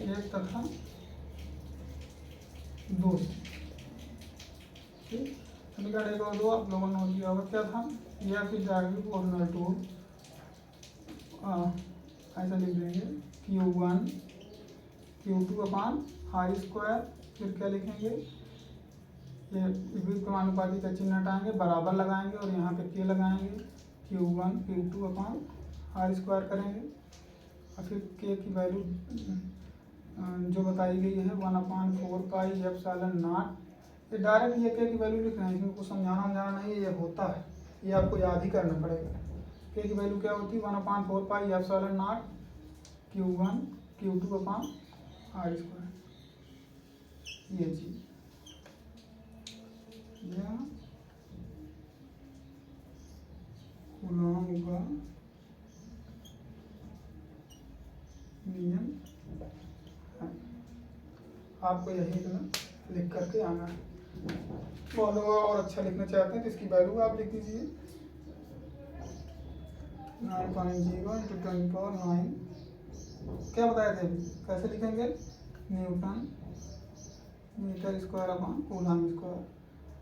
1 तथा 2। ठीक, समीकरण 1 और 2 आप लोगों ने नोट किया होगा क्या था, या फिर डायरेक्टली प्रोपोर्शनल टू ऐसा लिख देंगे Q1 Q2/r²। फिर क्या लिखेंगे, ये व्युत्क्रमानुपाती का चिन्ह हटाएंगे, बराबर लगाएंगे और यहाँ पे K लगाएंगे, Q1 Q2/r² करेंगे। और फिर K की वैल्यू जो बताई गई है 1/4πε0। ये डायरेक्ट ये K की वैल्यू लिख रहे हैं, इसमें कुछ समझाना नहीं है, ये होता है, ये आपको याद ही करना पड़ेगा। K की वैल्यू क्या होती है 1/4πε0 Q1 Q2/r²। ये चीज़ यह कूलॉम का नियम है। आपको यही लिख करके आना है। और अच्छा लिखना चाहते हैं तो इसकी वैल्यू आप लिख दीजिए 9.0 इंटू 10⁹ क्या बताए थे अभी, कैसे लिखेंगे, newton metre square upon coulomb square.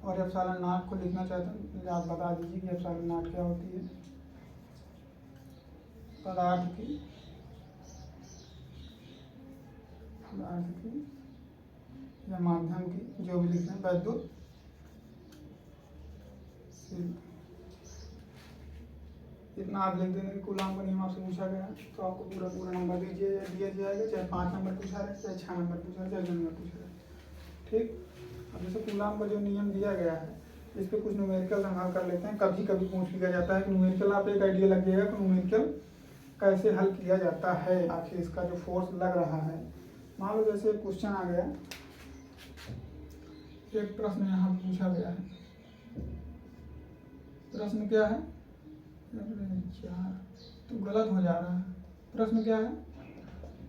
और एप्सिलॉन नॉट को लिखना चाहते हैं आप बता दीजिए कि एप्सिलॉन नॉट क्या होती है। पदार्थ की या माध्यम की, जो भी लिख रहे हैं, वैद्युत इतना आप लिख देंगे कि कूलम का नियम आपसे पूछा गया तो आपको पूरा पूरा नंबर दिया जाएगा, चाहे 5 नंबर पूछा रहे, चाहे 6 नंबर पूछा रहे, चाहे 2 नंबर पूछा रहे। ठीक, अब जैसे कूलम का जो नियम दिया गया है इस पर कुछ न्यूमेरिकल हम हल कर लेते हैं। कभी कभी पूछ लिया जाता है कि न्यूमेरिकल, आप एक आइडिया लग जाएगा कि न्यूमेरिकल कैसे हल किया जाता है, आखिर इसका जो फोर्स लग रहा है। मान लो जैसे क्वेश्चन आ गया, एक प्रश्न यहाँ पूछा गया है, प्रश्न क्या है, तो गलत हो जा रहा है। प्रश्न क्या है,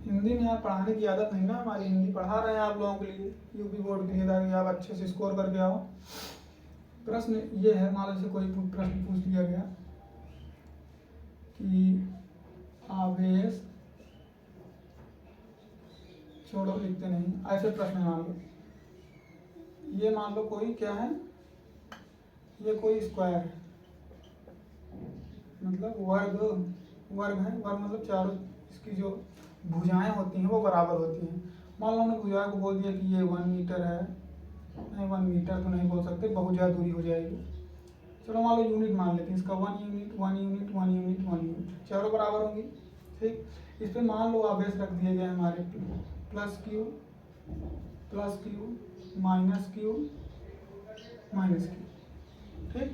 हिंदी में आप पढ़ाने की आदत नहीं ना हमारी, हिंदी पढ़ा रहे हैं आप लोगों के लिए, यूपी बोर्ड के लिए, ताकि आप अच्छे से स्कोर करके आओ। प्रश्न ये है, मान लो जैसे कोई प्रश्न पूछ लिया गया कि आवेश, छोड़ो लिखते नहीं, ऐसे प्रश्न मान लो, ये मान लो कोई क्या है, ये कोई स्क्वायर है, मतलब वर्ग है, वर्ग मतलब चारों इसकी जो भुजाएं होती हैं वो बराबर होती हैं। मान लो हमने भुजाएं को बोल दिया कि ये 1 मीटर है, नहीं 1 मीटर तो नहीं बोल सकते, बहुत ज़्यादा दूरी हो जाएगी। चलो मान लो यूनिट मान लेते हैं इसका, 1 यूनिट 1 यूनिट 1 यूनिट 1 यूनिट, चारों बराबर होंगी। ठीक, इस पर मान लो आवेश रख दिए गए हमारे प्लस क्यू माइनस क्यू। ठीक,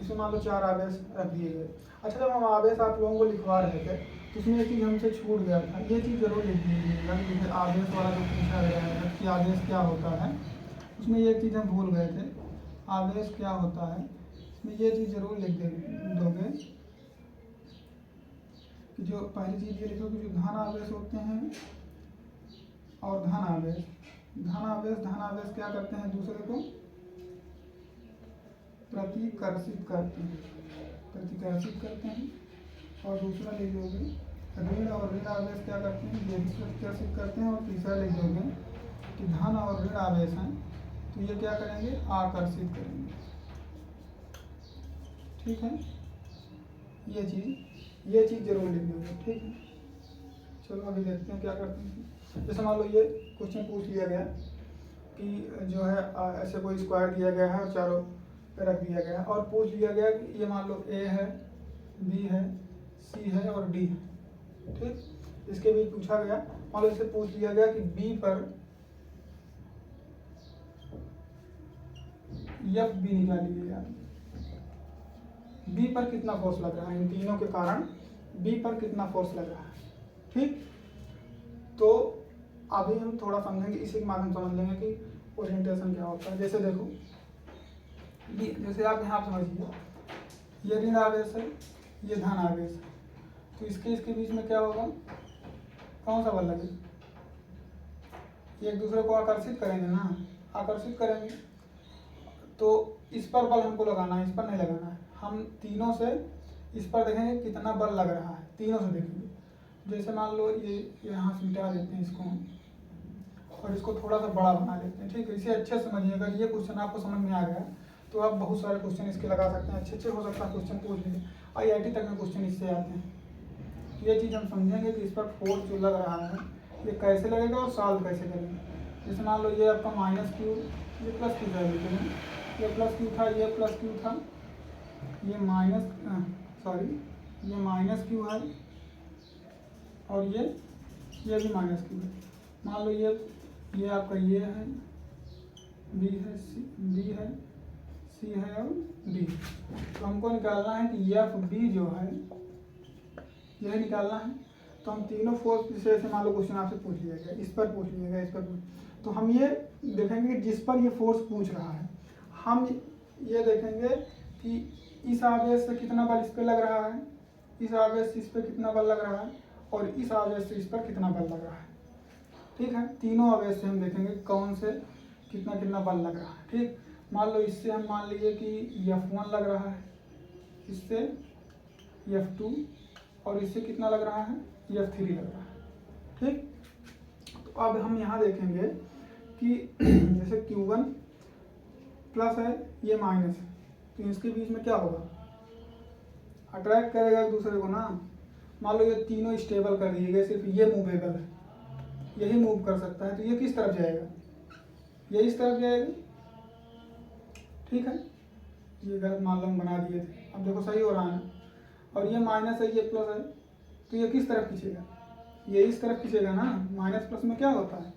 इसमें मान लो 4 आवेश रख दिए गए। अच्छा, जब हम आवेश आप लोगों को लिखवा रहे थे तो उसमें एक चीज़ हमसे छूट गया था, ये चीज़ जरूर लिख दीजिएगा कि आवेश वाला जो पूछा गया है कि आवेश क्या होता है, उसमें ये चीज़ हम भूल गए थे, आवेश क्या होता है, इसमें ये चीज़ जरूर लिख दोगे कि जो पहली चीज़ ये लिखोगे, जो धन आवेश होते हैं और धन आवेश क्या करते हैं, दूसरे को प्रतिकर्षित करते हैं। और दूसरा लिख दोगे ऋण और ऋण आवेश क्या करते हैं, ये भी प्रतिकर्षित करते हैं। और तीसरा लिख दोगे कि धन और ऋण आवेश हैं तो ये क्या करेंगे, आकर्षित करेंगे। ठीक है, ये चीज़ जरूर लिख दोगे। ठीक है, चलो अभी देखते हैं क्या करते हैं। जैसे मान लो ये क्वेश्चन पूछ लिया गया कि जो है ऐसे कोई स्क्वायर दिया गया है और चारों पे रख दिया गया है, और पूछ लिया गया कि ये मान लो ए है, बी है, सी है और डी है। ठीक, इसके बीच पूछा गया, मान लो इसे पूछ लिया गया कि बी पर एफ बी निकालिए यार, बी पर कितना फोर्स लग रहा है, इन तीनों के कारण बी पर कितना फोर्स लग रहा है। ठीक, तो अभी हम थोड़ा समझेंगे, इसी के माध्यम समझ लेंगे कि ओरिएंटेशन क्या होता है। जैसे देखो, जैसे आप यहाँ समझिए, ये ऋण आवेश है, ये धन आवेश है, तो इसके बीच में क्या होगा, कौन सा बल लगेगा, एक दूसरे को आकर्षित करेंगे ना, आकर्षित करेंगे। तो इस पर बल हमको लगाना है, इस पर नहीं लगाना है। हम तीनों से इस पर देखेंगे कितना बल लग रहा है, तीनों से देखेंगे। जैसे मान लो ये यहाँ से मिटा देते हैं इसको और इसको थोड़ा सा बड़ा बना लेते हैं। ठीक है, इसे अच्छे से समझिएगा, ये क्वेश्चन आपको समझ में आ गया तो आप बहुत सारे क्वेश्चन इसके लगा सकते हैं, अच्छे हो सकता है क्वेश्चन पूछ लीजिए। IIT तक में क्वेश्चन इससे आते हैं। ये चीज़ हम समझेंगे कि इस पर फोर्स जो लग रहा है ये कैसे लगेगा और सॉल्व कैसे करेंगे। जैसे मान लो ये आपका माइनस क्यू, ये प्लस क्यू था, लेकिन ये प्लस क्यू था, ये प्लस क्यू था, ये माइनस क्यू है और ये भी माइनस क्यू है। मान लो ये आपका ये है, बी है, सी है और डी। तो हमको निकालना है कि एफ बी जो है यह निकालना है। तो हम तीनों फोर्स, जैसे मान लो क्वेश्चन आपसे पूछ लिया गया, इस पर पूछ लिया गया, इस पर तो हम ये देखेंगे कि जिस पर ये फोर्स पूछ रहा है, हम ये देखेंगे कि इस आवेश से कितना बल इस पर लग रहा है, इस आवेश से इस पर कितना बल लग रहा है और इस आवेश से इस पर कितना बल लग रहा है। ठीक है, तीनों आवेश से हम देखेंगे कौन से कितना बल लग रहा है। ठीक, मान लो इससे हम मान लीजिए कि F1 लग रहा है, इससे F2 और इससे कितना लग रहा है, F3 लग रहा है। ठीक, तो अब हम यहाँ देखेंगे कि जैसे Q1 प्लस है, ये माइनस है, तो इसके बीच में क्या होगा, अट्रैक्ट करेगा एक दूसरे को ना। मान लो ये तीनों स्टेबल कर दिए गए, सिर्फ ये मूवेबल है, यही मूव कर सकता है, तो ये किस तरफ जाएगा, ये इस तरफ जाएगा। ठीक है, ये गलत मान लो हम बना दिए थे, अब देखो सही हो रहा है। और ये माइनस है, ये प्लस है, तो ये किस तरफ खींचेगा, ये इस तरफ खींचेगा ना। माइनस प्लस में क्या होता है,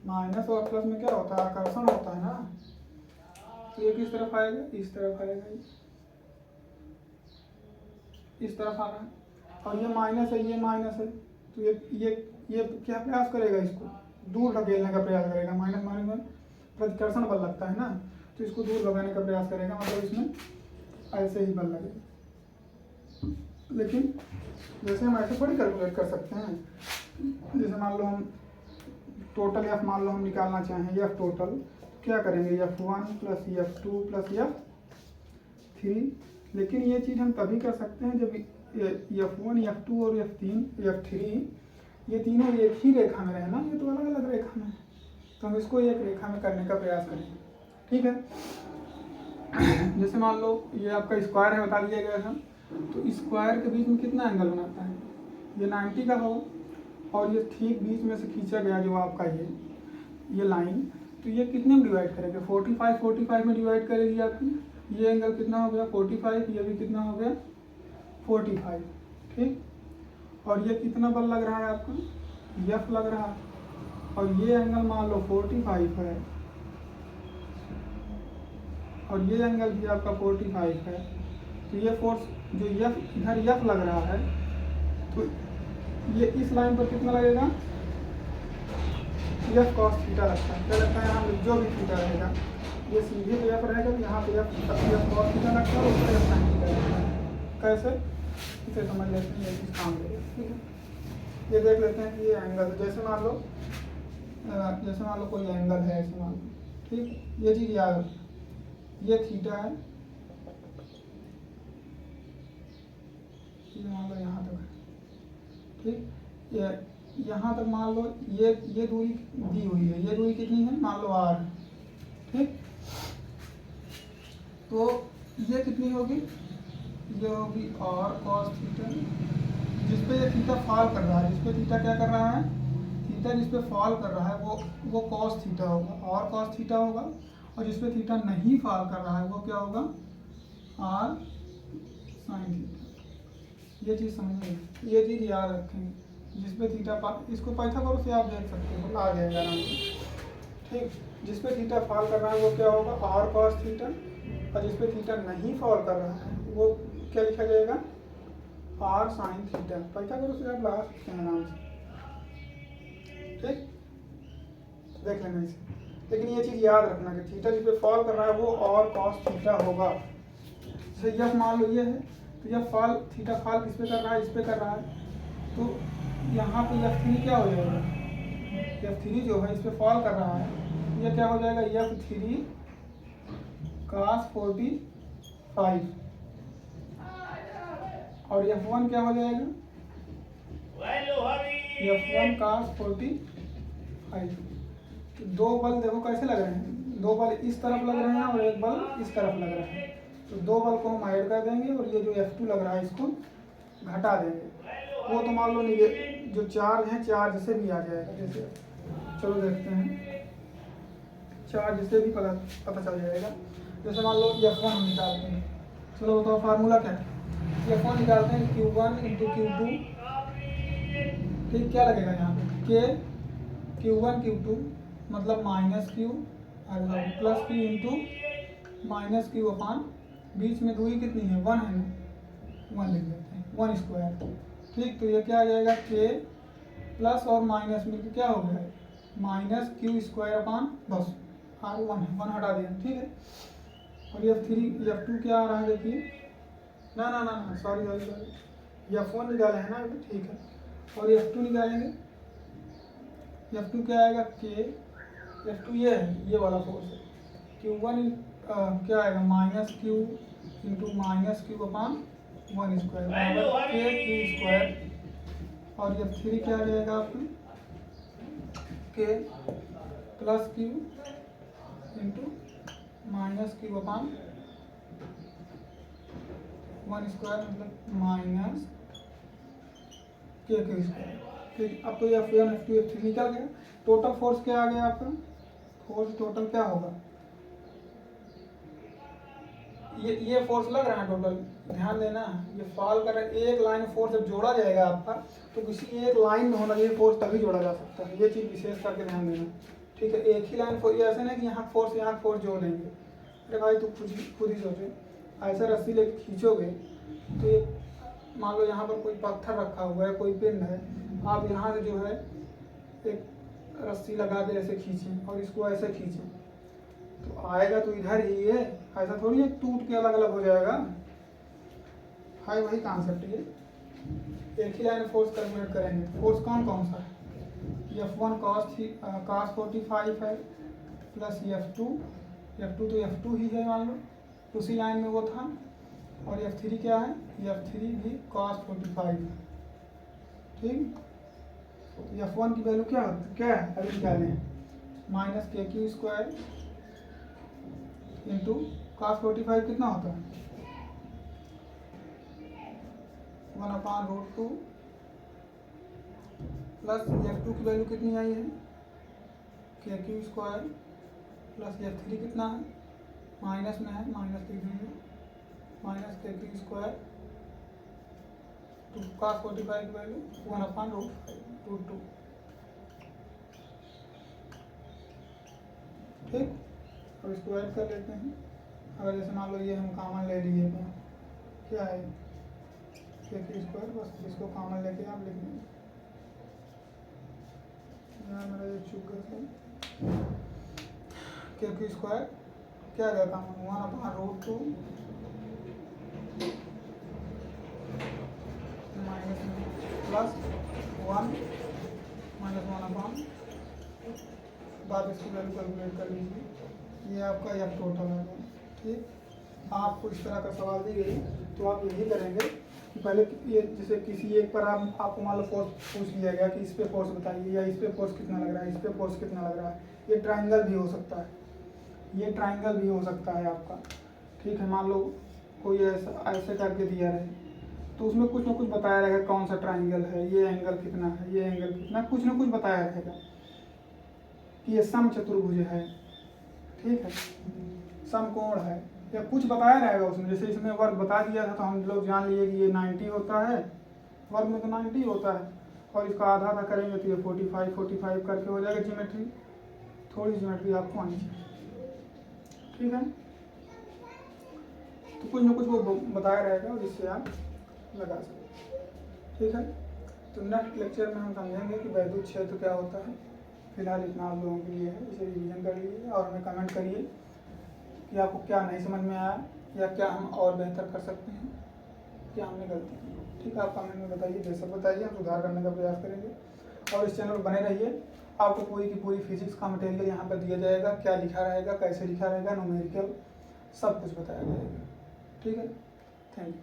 माइनस और प्लस में क्या होता है, आकर्षण होता है ना। तो ये किस तरफ आएगा, इस तरफ आएगा, इस तरफ आ रहा है। और ये माइनस है, ये माइनस है, तो ये क्या प्रयास करेगा, इसको दूर धकेलने का प्रयास करेगा। माइनस माइनस में प्रतिकर्षण बल लगता है ना, तो इसको दूर भगाने का प्रयास करेगा, मतलब इसमें ऐसे ही बल लगेगा। लेकिन जैसे हम ऐसे थोड़ी कैलकुलेट कर सकते हैं, जैसे मान लो हम टोटल एफ मान लो हम निकालना चाहें, एफ टोटल क्या करेंगे, F1 plus F2 plus F3। लेकिन ये चीज़ हम तभी कर सकते हैं जब F1 F2 और F3 ये तीनों एक ही रेखा में रहे ना, ये तो अलग अलग रेखा में है, तो हम इसको एक रेखा में करने का प्रयास करेंगे। ठीक है, जैसे मान लो ये आपका स्क्वायर है, बता दिया गया था, तो स्क्वायर के बीच में कितना एंगल बनाता है, ये 90 का हो, और ये ठीक बीच में से खींचा गया जो आपका ये लाइन, तो ये कितने में डिवाइड करेंगे, 45 में डिवाइड करेगी आपकी। ये एंगल कितना हो गया 45, ये भी कितना हो गया 45। ठीक, और ये कितना बल लग रहा है आपका, F लग रहा है, और ये एंगल मान लो 45 है, और ये एंगल भी आपका 45 है। तो ये फोर्स जो इधर F लग रहा है, तो ये इस लाइन पर कितना लगेगा, F cos थीटा लगता है। क्या लगता है, यहाँ जो भी थीटा रहेगा, ये सीधे पे F रहेगा, तो यहाँ पे F cos थीटा लगता है, और ऊपर F sin थीटा लगता है। कैसे, इसे समझ लेते हैं, ये चीज़ काम देगा। ठीक है, ये देख लेते हैं कि ये एंगल, जैसे मान लो कोई एंगल है, ऐसे मान लो। ठीक, ये चीज़ याद रखना, ये थीटा है, ये मान लो यहाँ तक है। ठीक, ये यहाँ तक मान लो ये दूरी दी हुई है, ये दूरी कितनी है, मान लो r। ठीक, तो ये कितनी होगी, ये होगी r cos थीटा, जिसपे ये थीटा फॉल कर रहा है, जिसपे थीटा क्या कर रहा है, थीटा जिसपे फॉल कर रहा है वो cos थीटा होगा, r cos थीटा होगा। और जिसपे थीटा नहीं फॉल कर रहा है वो क्या होगा, r sin थीटा। ये चीज़ समझिए, ये चीज़ याद रखेंगे। जिसपे थीटा इसको पाइथागोरस से आप देख सकते हो, आ जाएगा आराम से। ठीक, जिसपे थीटा फॉल कर रहा है वो क्या होगा, r cos थीटा, और जिसपे थीटा नहीं फॉल कर रहा है वो क्या लिखा जाएगा, r sin थीटा। पाइथागोरस से आप लगा सकते हैं आराम से। ठीक, देख लेना इसे। लेकिन ये चीज़ याद रखना कि थीटा जिसपे फॉल कर रहा है वो r cos थीटा होगा। जैसे यह मान लो ये है, तो यह फॉल थीटा फॉल किस पे कर रहा है, इस पे कर रहा है, तो यहाँ पे F3 क्या हो जाएगा, F3 जो है इस पे फॉल कर रहा है, ये क्या हो जाएगा, F3 cos 45, और F1 क्या हो जाएगा, F1 cos 45। तो दो बल देखो कैसे लग रहे हैं, दो बल इस तरफ लग रहे हैं और एक बल इस तरफ लग रहा है, तो दो बल को हम ऐड कर देंगे, और ये जो F2 लग रहा है इसको घटा देंगे। वो तो मान लो जो चार्ज है, चार्ज से भी आ जाएगा। जैसे चलो देखते हैं, चार्ज से भी पता चल जाएगा। जैसे मान लो F1 हम निकालते हैं, चलो बताओ फार्मूला क्या है, F1 निकालते हैं Q1 इंटू Q2। ठीक, क्या लगेगा यहाँ पे, K Q1 Q2 मतलब minus Q plus Q into minus Q अपान, बीच में दूरी कितनी है, 1 है ना, 1 लिख देते हैं, 1 स्क्वायर। ठीक, तो ये क्या आ जाएगा, K प्लस और माइनस मिलकर क्या हो गया, माइनस Q स्क्वायर अपान, बस R1 है, 1 हटा दिया। ठीक है, और F2 क्या आ रहा है, देखिए ना सॉरी F1 निकाले हैं ना, ठीक है, और F2 निकालेंगे। F2 क्या आएगा, K F2 ये है, ये वाला फोर्स है, Q1 क्या आएगा, minus Q into minus Q अपान 1 स्क्वायर बराबर के क्यू स्क्वायर, और ये 3 क्या आ जाएगा आपका K plus Q into minus Q upon 1 square मतलब माइनस के क्यू स्क्वायर। ठीक, अब तो ये F1 F2 F3 निकल गया। टोटल फोर्स क्या आ गया आपका, फोर्स टोटल क्या होगा, ये फोर्स लग रहा है टोटल, ध्यान देना ये फॉल कर रहा है। एक लाइन फोर्स जब जोड़ा जाएगा आपका तो किसी एक लाइन में होना चाहिए फोर्स, तभी जोड़ा जा सकता है, ये चीज़ विशेष करके ध्यान देना। ठीक है, एक ही लाइन फोर्स, ये ऐसे नहीं कि यहाँ फोर्स जोड़ देंगे। अरे भाई तू खुद ही सोचे, ऐसा रस्सी लेके खींचोगे तो ये मान लो यहाँ पर कोई पत्थर रखा हुआ है, कोई पिन है, आप यहाँ से जो है एक रस्सी लगा के ऐसे खींचें और इसको ऐसे खींचें तो आएगा तो इधर ही है, ऐसा थोड़ी है टूट के अलग अलग हो जाएगा। हाई वही कॉन्सेप्ट है, एक ही लाइन फोर्स कैलकुलेट करेंगे। फोर्स कौन कौन सा है, F1 cos 45 है प्लस F2 तो F2 ही है मान लो, उसी लाइन में वो था। और F3 क्या है, F3 भी cos 45 है। ठीक, तो F1 की वैल्यू क्या है अभी निकालें हैं, minus K Q square into cos 45 कितना होता है 1/√2 प्लस F2 की वैल्यू कितनी आई है के क्यू स्क्वायर प्लस F3 कितना है, माइनस में है, माइनस लिख दीजिए, minus K Q square to cos 45 की वैल्यू 1/√2। ठीक, अब इसको ऐड कर लेते हैं। अगर जैसे मान लो ये हम कॉमन ले लिए तो क्या है के क्यू स्क्वायर, बस इसको कॉमन लेके आप लिख लेंगे। यहाँ मेरा ये चूक गया के क्यू स्क्वायर क्या गया कॉमन 1/√2 माइनस प्लस 1 माइनस 1/, बाद इसकी वैल्यू कैलकुलेट कर लीजिए, ये आपका F टोटल है। ठीक, आपको इस तरह का सवाल दी गई तो आप यही करेंगे कि पहले ये जैसे किसी एक पर आपको मान लो फोर्स पूछ लिया गया कि इस पे फोर्स बताइए, या इस पे फोर्स कितना लग रहा है, इस पे फोर्स कितना लग रहा है। ये ट्राइंगल भी हो सकता है, ये ट्राइंगल भी हो सकता है आपका। ठीक है, मान लो कोई ऐसे करके दिया रहे तो उसमें कुछ ना कुछ बताया रहेगा कौन सा ट्राइंगल है, ये एंगल कितना है, ये एंगल कितना, कुछ ना कुछ बताया रहेगा कि ये समचतुर्भुज है। ठीक है, समकोण है, या कुछ बताया रहेगा उसमें। जैसे इसमें वर्ग बता दिया था तो हम लोग जान लिए कि ये 90 होता है, वर्ग में तो 90 होता है, और इसका आधा आधा करेंगे तो ये 45 करके हो जाएगा ज्योमेट्री। थोड़ी ज्योमेट्री आपको आनी चाहिए। ठीक है, तो कुछ ना कुछ वो बताया रहेगा जिससे आप लगा सकते। ठीक है, तो नेक्स्ट लेक्चर में हम समझेंगे कि वैद्युत क्षेत्र क्या होता है। फिलहाल इतना आप लोगों के लिए है, इसे रिवीजन कर लीजिए और हमें कमेंट करिए कि आपको क्या नहीं समझ में आया या क्या हम और बेहतर कर सकते हैं, क्या हमने गलती की। ठीक है, आप कमेंट में बताइए, बेशक बताइए, हम सुधार करने का प्रयास करेंगे। और इस चैनल पर बने रहिए, आपको पूरी की पूरी फिजिक्स का मटेरियल यहाँ पर दिया जाएगा, क्या लिखा रहेगा, कैसे लिखा रहेगा, न्यूमेरिकल सब कुछ बताया जाएगा। ठीक है, थैंक यू।